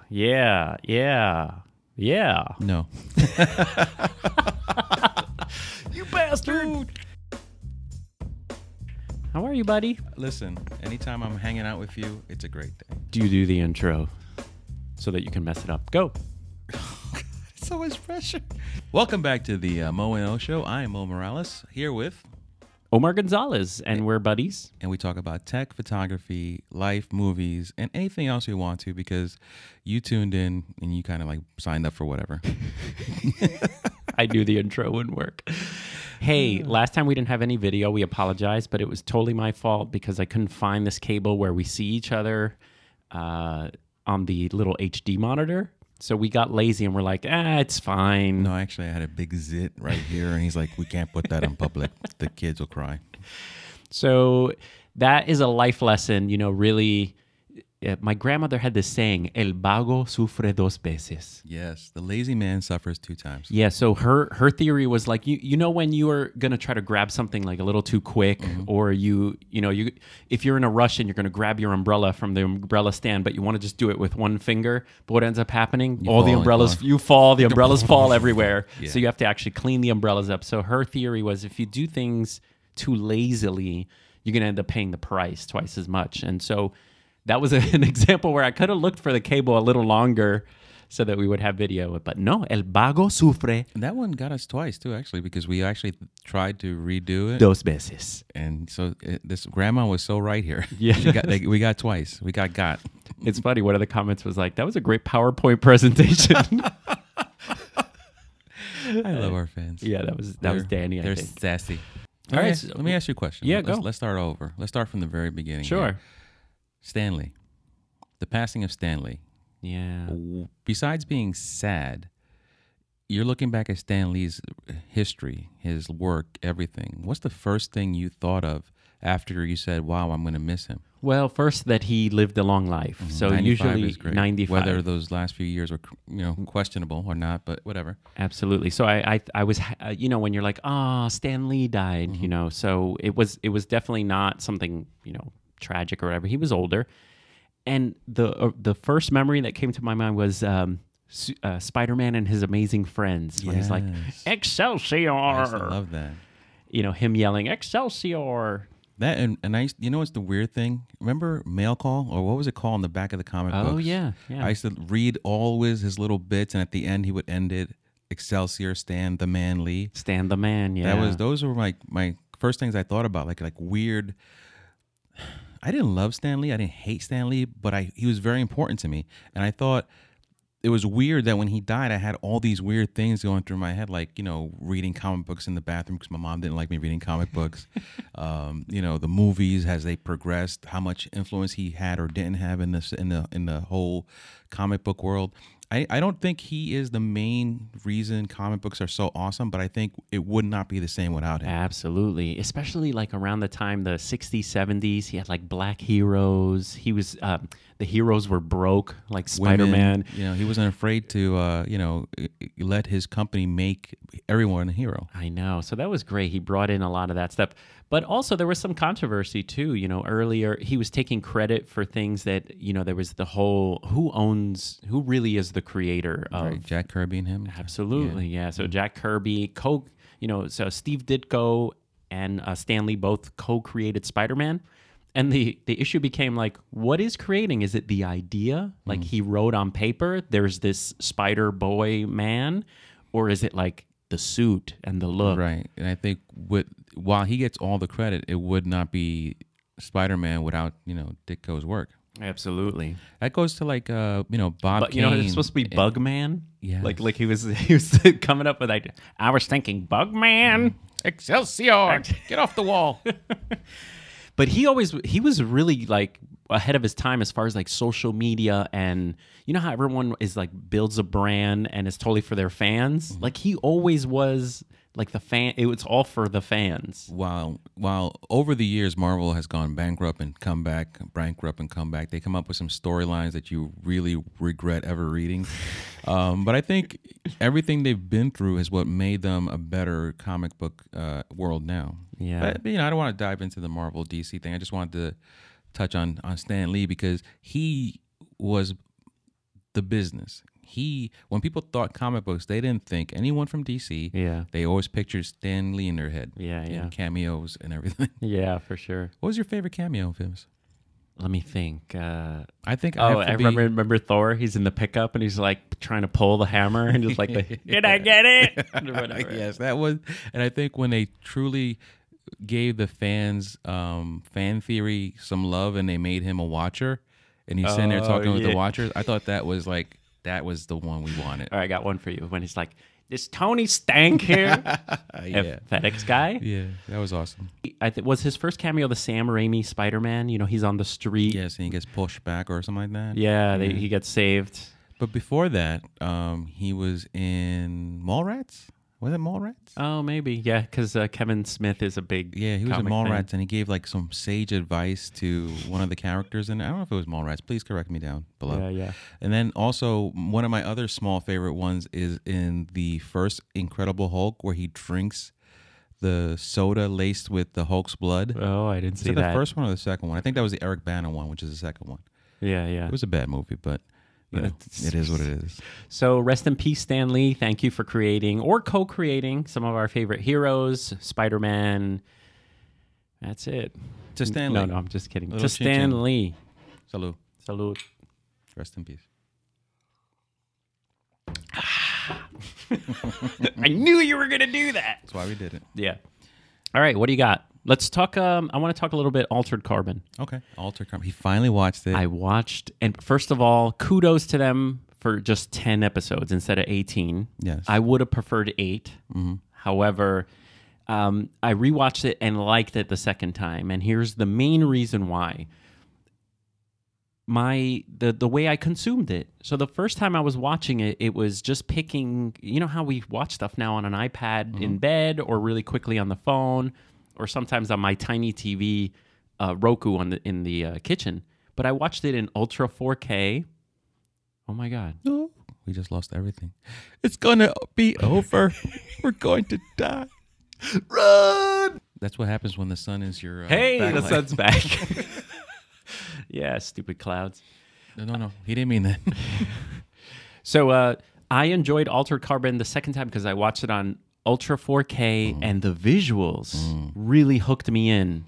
Yeah. No. You bastard! How are you, buddy? Listen, anytime I'm hanging out with you, it's a great day. Do you do the intro so that you can mess it up? Go. So much pressure. Welcome back to the Moe and O Show. I am Mo Morales, here with... Omar Gonzalez, and we're buddies. And we talk about tech, photography, life, movies, and anything else we want to, because you tuned in and you kind of like signed up for whatever. I knew the intro wouldn't work. Hey, last time we didn't have any video. We apologize, but it was totally my fault because I couldn't find this cable where we see each other on the little HD monitor. So we got lazy and we're like, it's fine. No, actually, I had a big zit right here, and he's like, we can't put that in public. The kids will cry. So that is a life lesson, really. My grandmother had this saying, el vago sufre dos veces. Yes, the lazy man suffers 2 times. Yeah, so her theory was like, you know when you are going to try to grab something like a little too quick, or you if you're in a rush and you're going to grab your umbrella from the umbrella stand, but you want to just do it with one finger, but what ends up happening? All the umbrellas, you fall, the umbrellas fall everywhere. Yeah. So you have to actually clean the umbrellas up. So her theory was if you do things too lazily, you're going to end up paying the price twice as much. And so that was an example where I could have looked for the cable a little longer so that we would have video. But no, el vago sufre. And that one got us twice, too, actually, because we actually tried to redo it. Dos veces. And so this grandma was so right here. Yeah. We got twice. We got. It's funny. One of the comments was like, that was a great PowerPoint presentation. I love our fans. Yeah, that was Danny, I They're think. sassy. All right. Let me ask you a question. Yeah, go. Let's start over. Let's start from the very beginning. Sure. Here. Stanley. The passing of Stanley. Yeah. Besides being sad, you're looking back at Stan Lee's history, his work, everything. What's the first thing you thought of after you said, wow, I'm going to miss him? Well, first that he lived a long life. So usually 95. Whether those last few years were questionable or not, but whatever. Absolutely. So I was, when you're like, Stan Lee died, so it was definitely not something, tragic or whatever. He was older. And the first memory that came to my mind was Spider-Man and his amazing friends. When he's like, Excelsior! I used to love that. Him yelling, Excelsior! That and I what's the weird thing? Remember Mail Call, or what was it called in the back of the comic books? Oh, yeah. I used to read always his little bits, and at the end he would end it, Excelsior, Stan the Man Lee. Stan the Man, yeah. Those were my first things I thought about, like weird. I didn't love Stan Lee. I didn't hate Stan Lee, but he was very important to me. And I thought it was weird that when he died, I had all these weird things going through my head, like, reading comic books in the bathroom because my mom didn't like me reading comic books. The movies as they progressed, how much influence he had or didn't have in the whole comic book world. I don't think he is the main reason comic books are so awesome, but I think it would not be the same without him. Absolutely. Especially like around the time, the 60s, 70s, he had like black heroes. He was, the heroes were broke, like Spider-Man. He wasn't afraid to, let his company make everyone a hero. I know. So that was great. He brought in a lot of that stuff. But also there was some controversy too. Earlier he was taking credit for things that, there was the whole, who really is the creator of right, Jack Kirby and him. Absolutely. Yeah. So Jack Kirby, so Steve Ditko and Stan Lee both co-created Spider-Man. And the issue became like, what is creating? Is it the idea? Like he wrote on paper, there's this Spider Boy man, or is it like the suit and the look? Right. And I think while he gets all the credit, it would not be Spider-Man without, Ditko's work. Absolutely. That goes to like, Bob Kane. It's supposed to be Bugman. Yeah. Like he was coming up with like, I was thinking Bugman, Excelsior, get off the wall. But he was really like ahead of his time as far as like social media, and how everyone is like builds a brand and it's totally for their fans. Like he always was like the fan. It was all for the fans. While over the years Marvel has gone bankrupt and come back, they come up with some storylines that you really regret ever reading. But I think everything they've been through is what made them a better comic book world now. Yeah. But I don't want to dive into the Marvel DC thing. I just wanted to touch on Stan Lee because he was the business. When people thought comic books, they didn't think anyone from DC. Yeah. They always pictured Stan Lee in their head. Yeah, and cameos and everything. Yeah, for sure. What was your favorite cameo, Films? Let me think. I think I remember Thor. He's in the pickup and he's like trying to pull the hammer and just like, did I get it? Or whatever. Yes, that was. And I think when they truly gave the fans fan theory some love and they made him a watcher and he's sitting there talking with the watchers, I thought that was the one we wanted. All right, I got one for you. When he's like, "Is Tony Stank here?" FedEx guy. Yeah, that was awesome. Was his first cameo the Sam Raimi Spider-Man? You know, he's on the street. Yes, and he gets pushed back or something like that. Yeah, he gets saved. But before that, he was in Mallrats. Was it Mallrats? Oh, maybe. Yeah, because Kevin Smith is a big he was in comic Mallrats, fan. and he gave like some sage advice to one of the characters. And I don't know if it was Mallrats. Please correct me down below. Yeah. And then also one of my other small favorite ones is in the first Incredible Hulk, where he drinks the soda laced with the Hulk's blood. Oh, I didn't see that. that. The first one or the second one? I think that was the Eric Bana one, which is the second one. Yeah. It was a bad movie, but it is what it is. So rest in peace, Stan Lee. Thank you for creating or co-creating some of our favorite heroes. Spider-Man. That's it. To Stan Lee. No, I'm just kidding. Little To Stan Lee. Salud. Salud. Rest in peace. I knew you were going to do that. That's why we did it. Yeah. All right, what do you got? Let's talk. I want to talk a little bit Altered Carbon. Okay. Altered Carbon. He finally watched it. I watched, and first of all, kudos to them for just 10 episodes instead of 18. Yes. I would have preferred 8. Mm-hmm. However, I rewatched it and liked it the second time. And here's the main reason why. The way I consumed it. So the first time I was watching it, it was just picking, you know how we watch stuff now on an iPad in bed or really quickly on the phone or sometimes on my tiny TV Roku in the kitchen. But I watched it in Ultra 4K. Oh my God. Oh, we just lost everything. It's going to be over. We're going to die. Run! That's what happens when the sun is your Hey, backlight. the sun's back. Yeah, stupid clouds. No. He didn't mean that. So I enjoyed Altered Carbon the second time because I watched it on Ultra 4K and the visuals really hooked me in.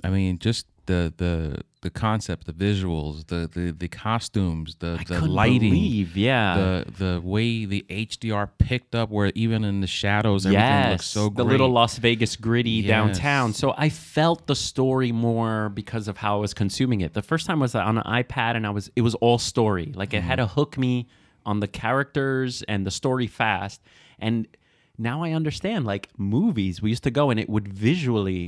I mean, just the concept, the visuals, the costumes, the lighting, the way the HDR picked up, where even in the shadows, everything looks so great. The little Las Vegas gritty downtown. So I felt the story more because of how I was consuming it. The first time was on an iPad, and it was all story. Like it had to hook me on the characters and the story fast. And now I understand, like movies, we used to go and it would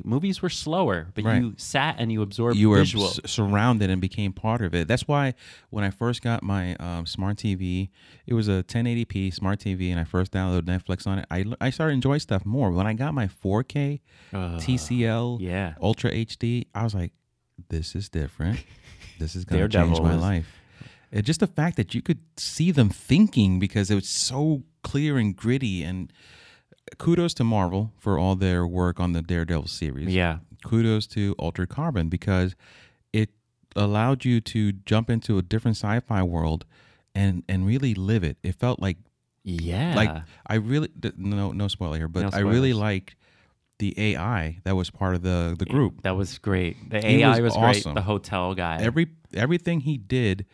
movies were slower, but you sat and you absorbed visual. You were surrounded and became part of it. That's why when I first got my smart TV, it was a 1080p smart TV, and I first downloaded Netflix on it. I started enjoying stuff more. When I got my 4K TCL Ultra HD, I was like, this is different. This is going to change my life. Just the fact that you could see them thinking, because it was so clear and gritty. And kudos to Marvel for all their work on the Daredevil series. Yeah. Kudos to Altered Carbon, because it allowed you to jump into a different sci-fi world and really live it. It felt like I really no spoiler here, but I really liked the AI that was part of the group. That was great. The AI was awesome. Great. The hotel guy. Everything he did.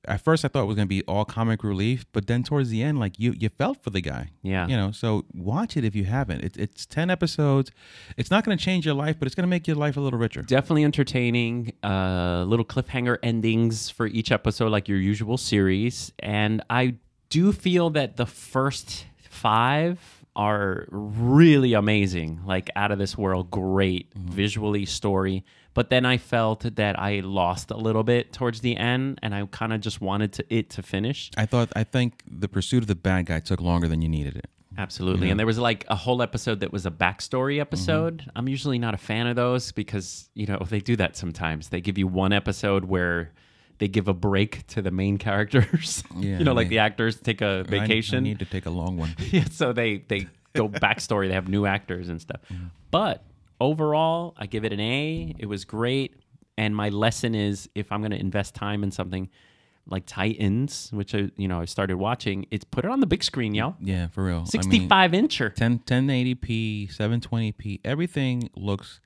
At first, I thought it was going to be all comic relief, but then towards the end, like you felt for the guy. Yeah. So watch it if you haven't. It's 10 episodes. It's not going to change your life, but it's going to make your life a little richer. Definitely entertaining. Little cliffhanger endings for each episode, like your usual series. And I do feel that the first 5 are really amazing, like out of this world, great visually, story. But then I felt that I lost a little bit towards the end, and I kind of just wanted it to finish. I think the pursuit of the bad guy took longer than you needed it. Absolutely. Yeah. And there was like a whole episode that was a backstory episode. I'm usually not a fan of those because, they do that sometimes. They give you one episode where they give a break to the main characters. Yeah, like the actors take a vacation. I need to take a long one. Yeah, so they go backstory. They have new actors and stuff. But overall, I give it an A. It was great. And my lesson is, if I'm going to invest time in something, like Titans, which I started watching. It's put it on the big screen, yo. Yeah, for real. 65-incher. 1080p, 720p, everything looks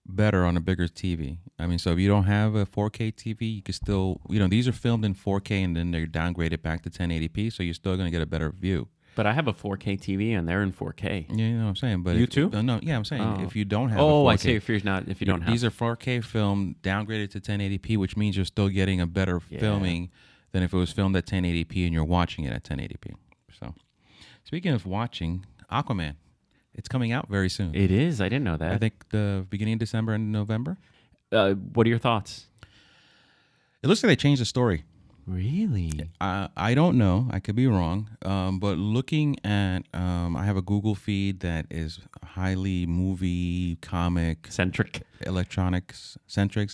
better on a bigger TV. I mean, so if you don't have a 4K TV, you can still, these are filmed in 4K and then they're downgraded back to 1080p, so you're still going to get a better view. But I have a 4K TV and they're in 4K. Yeah, you know what I'm saying. But you too? No, yeah, I'm saying if you don't have a 4K. Oh, I see. If you don't have. These are 4K film downgraded to 1080p, which means you're still getting a better filming than if it was filmed at 1080p and you're watching it at 1080p. So, speaking of watching, Aquaman. It's coming out very soon. It is. I didn't know that. I think the beginning of December and November. What are your thoughts? It looks like they changed the story. Really? I don't know. I could be wrong. But looking at, I have a Google feed that is highly movie, comic, centric, electronics centric,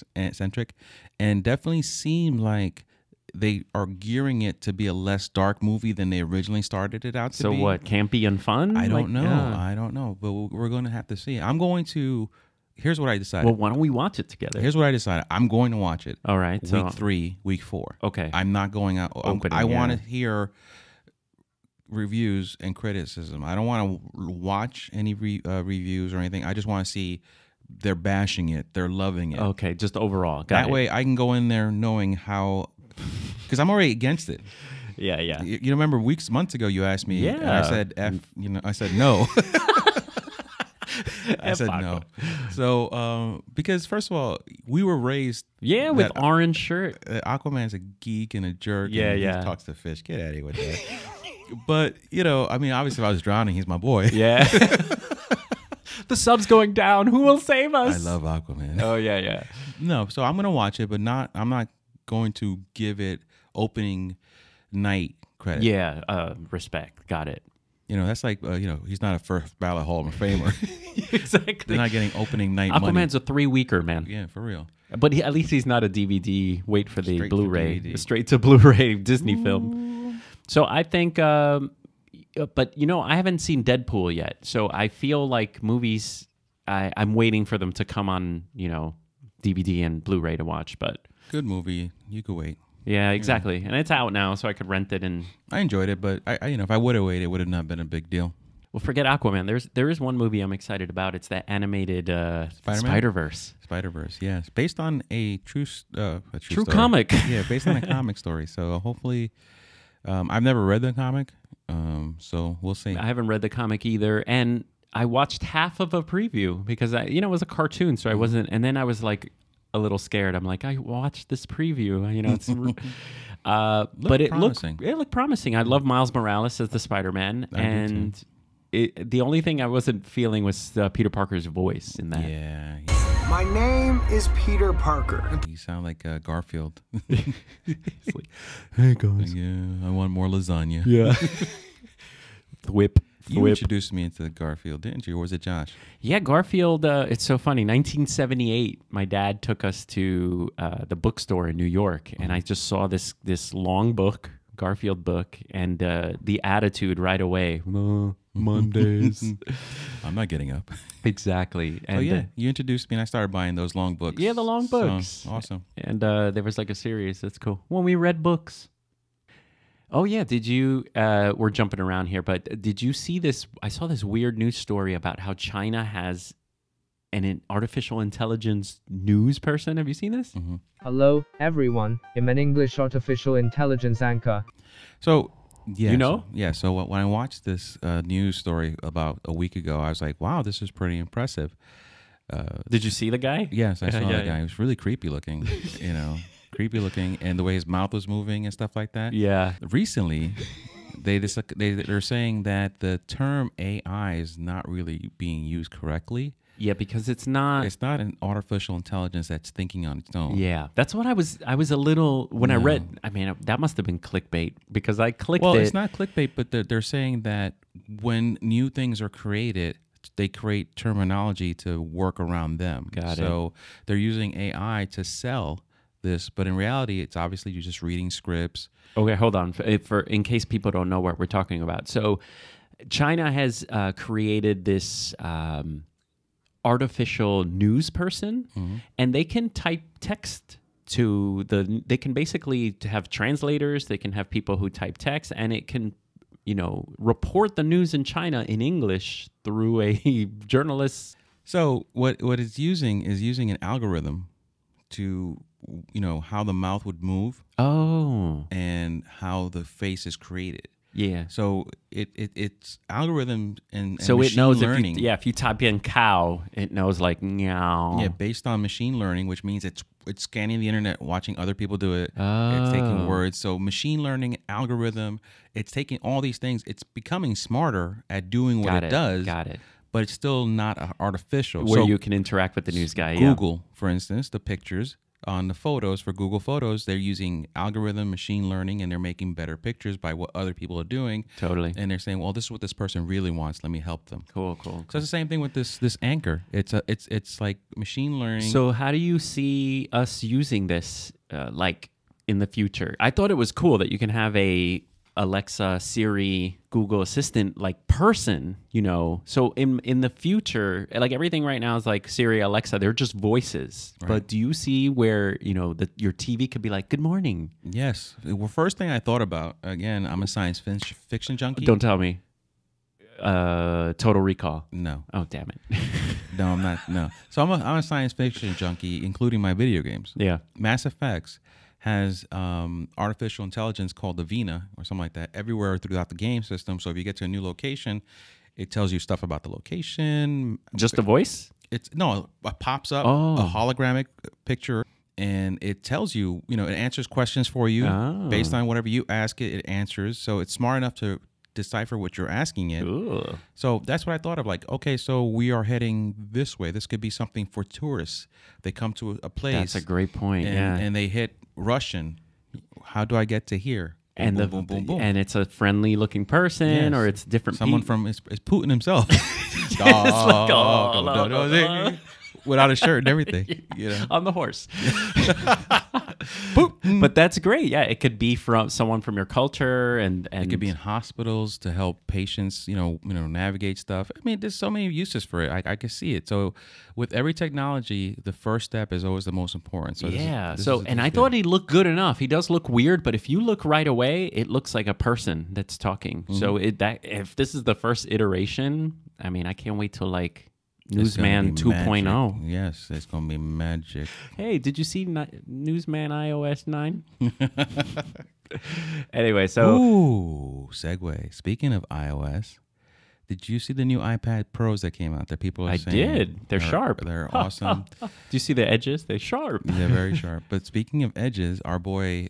and definitely seem like they are gearing it to be a less dark movie than they originally started it out to be. So what, campy and fun? I don't know. I don't know. But we're going to have to see. Here's what I decided. Well, why don't we watch it together? Here's what I decided. I'm going to watch it. All right. Week 3, week 4. Okay. I'm not going out. I want to hear reviews and criticism. I don't want to watch any reviews or anything. I just want to see they're bashing it. They're loving it. Okay. Just overall. That way I can go in there knowing how... Because I'm already against it. Yeah. You remember months ago you asked me, and I said I said no. I said no. So because first of all, we were raised with orange shirt. Aquaman's a geek and a jerk. Yeah, and he talks to fish. Get out of here with that. But obviously, if I was drowning, he's my boy. Yeah. The sub's going down. Who will save us? I love Aquaman. Oh yeah. No, so I'm gonna watch it, but I'm not going to give it opening night credit. Yeah, respect. Got it. That's like, he's not a first ballot Hall of Famer. Exactly. They're not getting opening night money. Aquaman's a 3-weeker, man. Yeah, for real. But at least he's not a DVD. Wait for the Straight Blu-ray. Straight to Blu-ray Disney film. So I think, but I haven't seen Deadpool yet. So I feel like movies, I'm waiting for them to come on, DVD and Blu-ray to watch. But good movie. You could wait. Yeah, exactly. And it's out now, so I could rent it. And I enjoyed it, but if I would have waited, it would have not been a big deal. Well, forget Aquaman. There is one movie I'm excited about. It's that animated Spider-Verse. Spider-Verse, yes, based on a true comic. Yeah, based on a comic story. So hopefully, I've never read the comic, so we'll see. I haven't read the comic either, and I watched half of a preview because it was a cartoon, so I wasn't. And then I was like a little scared. I'm like, I watched this preview. It's but it looked promising. I love Miles Morales as the Spider-Man, and the only thing I wasn't feeling was Peter Parker's voice in that. Yeah. My name is Peter Parker. You sound like Garfield. It's like, hey guys. Yeah, I want more lasagna. Yeah. Whip. You introduced me into Garfield, didn't you? Or was it Josh? Yeah, Garfield. It's so funny. 1978, my dad took us to the bookstore in New York, and I just saw this long book, Garfield book, and the attitude right away. Mondays. I'm not getting up. Exactly. And you introduced me, and I started buying those long books. Yeah, the long books. So, awesome. And there was like a series. That's cool. When we read books. Oh, yeah. Did you, we're jumping around here, but did you see this? I saw this weird news story about how China has an artificial intelligence news person. Have you seen this? Mm-hmm. Hello, everyone. I'm an English artificial intelligence anchor. So, yeah. So when I watched this news story about a week ago, I was like, wow, this is pretty impressive. Did you see the guy? Yes, I saw the guy. He was really creepy looking, creepy looking, and the way his mouth was moving and stuff like that. Yeah. Recently, they're saying that the term AI is not really being used correctly. Yeah, because it's not an artificial intelligence that's thinking on its own. Yeah, that's what I was a little when I read. I mean, that must have been clickbait because I clicked it. Well, it's not clickbait, but they're saying that when new things are created, they create terminology to work around them. So they're using AI to sell this, but in reality, it's obviously you're just reading scripts. Okay, hold on. In case people don't know what we're talking about. So China has created this artificial news person, and they can type text they can basically have translators, they can have people who type text, and it can, report the news in China in English through a journalist. So what it's using is using an algorithm to, how the mouth would move. Oh. And how the face is created. Yeah. So it's algorithm and so machine it knows learning. if you type in cow, it knows like meow. Yeah, based on machine learning, which means it's scanning the internet, watching other people do it. It's taking words. So machine learning algorithm, it's taking all these things. It's becoming smarter at doing what it does. Got it. But it's still not artificial. Where you can interact with the news guy. Google, for instance, the pictures on the photos for Google Photos, they're using algorithm, machine learning, and they're making better pictures by what other people are doing. Totally. And they're saying, well, this is what this person really wants. Let me help them. Cool. So it's the same thing with this anchor. It's like machine learning. So how do you see us using this, like in the future? I thought it was cool that you can have a Alexa, Siri, Google Assistant like person, So in the future, like everything right now is like Siri, Alexa, they're just voices. Right. But do you see where, your TV could be like, good morning? Yes. Well, first thing I thought about, again, I'm a science fiction junkie. Don't tell me. Total Recall. No. Oh, damn it. No, I'm not. No. So I'm a science fiction junkie, including my video games. Yeah. Mass Effects has artificial intelligence called the Vina or something like that everywhere throughout the game system. So if you get to a new location, it tells you stuff about the location. Just a voice? It pops up a hologramic picture, and it tells you, it answers questions for you based on whatever you ask it. It answers. So it's smart enough to decipher what you're asking it. Ooh. So that's what I thought of. Like, okay, so we are heading this way. This could be something for tourists. They come to a place. That's a great point. And they hit Russian. How do I get to here? And boom, boom, boom. And it's a friendly looking person, or it's different. Someone from it's Putin himself. Without a shirt and everything. On the horse. But that's great. Yeah, it could be from someone from your culture, and it could be in hospitals to help patients, navigate stuff. I mean, there's so many uses for it. I can see it. So with every technology, the first step is always the most important. So I thought he looked good enough. He does look weird, but if you look right away, it looks like a person that's talking. Mm-hmm. So if this is the first iteration, I mean, I can't wait till like Newsman 2.0. Yes, it's going to be magic. Hey, did you see Newsman iOS 9? Anyway, so... Ooh, segue. Speaking of iOS, did you see the new iPad Pros that came out that people are saying? I did. They're sharp. They're awesome. Do you see the edges? They're sharp. They're very sharp. But speaking of edges, our boy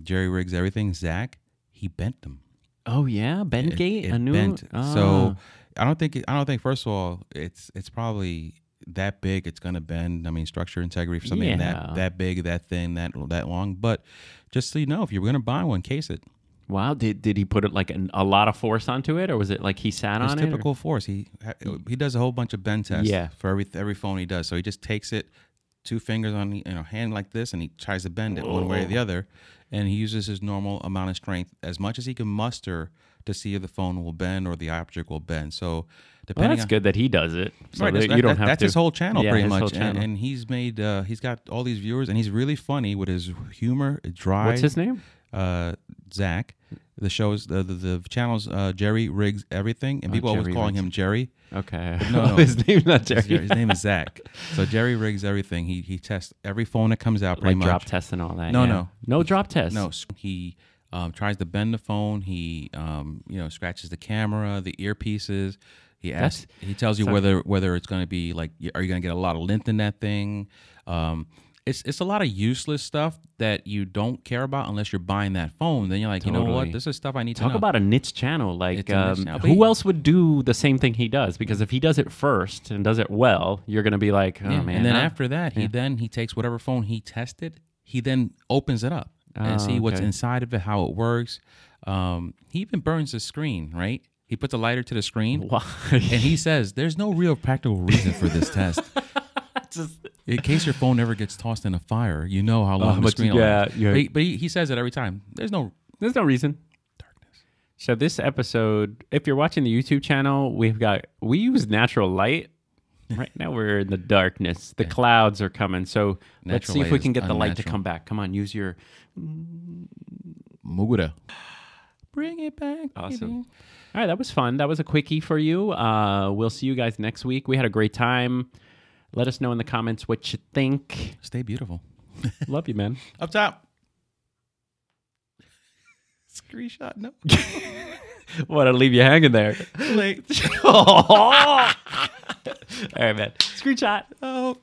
Jerry Riggs Everything, Zach, he bent them. Oh, yeah? Bentgate? It bent. So... I don't think. First of all, it's probably that big. It's gonna bend. I mean, structure integrity for something that big, that thin, that long. But just so you know, if you're gonna buy one, case it. Wow. Did he put it like a lot of force onto it, or was it like he sat on it? Typical force. He does a whole bunch of bend tests. For every phone he does. So he just takes it, 2 fingers on hand like this, and he tries to bend it one way or the other, and he uses his normal amount of strength as much as he can muster to see if the phone will bend or the object will bend. So depending that's good that he does it. So right, you don't have that's to. his whole channel pretty much. And he's made he's got all these viewers, and he's really funny with his humor, dry. What's his name? Zach. The show's the channel's Jerry Riggs Everything, and people always calling him Jerry. Okay. No, his name's not Jerry. His name is Zach. So Jerry Riggs Everything. He tests every phone that comes out pretty much. Drop tests and all that. No drop tests. No, he tries to bend the phone. He scratches the camera, the earpieces. He tells you whether it's going to be like, are you going to get a lot of length in that thing? It's a lot of useless stuff that you don't care about unless you're buying that phone. Then you're like, Totally. You know what? This is stuff I need to know. Talk about a niche channel. Like, niche channel. who else would do the same thing he does? Because if he does it first and does it well, you're going to be like, oh, man. And then after that, he takes whatever phone he tested, he then opens it up and see what's inside of it, how it works. He even burns the screen, right? He puts a lighter to the screen. Why? And he says, there's no real practical reason for this test. In case your phone ever gets tossed in a fire, you know how long the screen lasts. But he says it every time. There's no reason. Darkness. So this episode, if you're watching the YouTube channel, we use natural light. Right now we're in the darkness. The clouds are coming. So let's Natural see if light we is can get the light to unnatural. come back. Come on, use your... Mugura. Bring it back. Awesome. baby. All right, that was fun. That was a quickie for you. We'll see you guys next week. We had a great time. Let us know in the comments what you think. Stay beautiful. Love you, man. Up top. Screenshot. No. Want to leave you hanging there. Late. All right, man. Screenshot. Oh.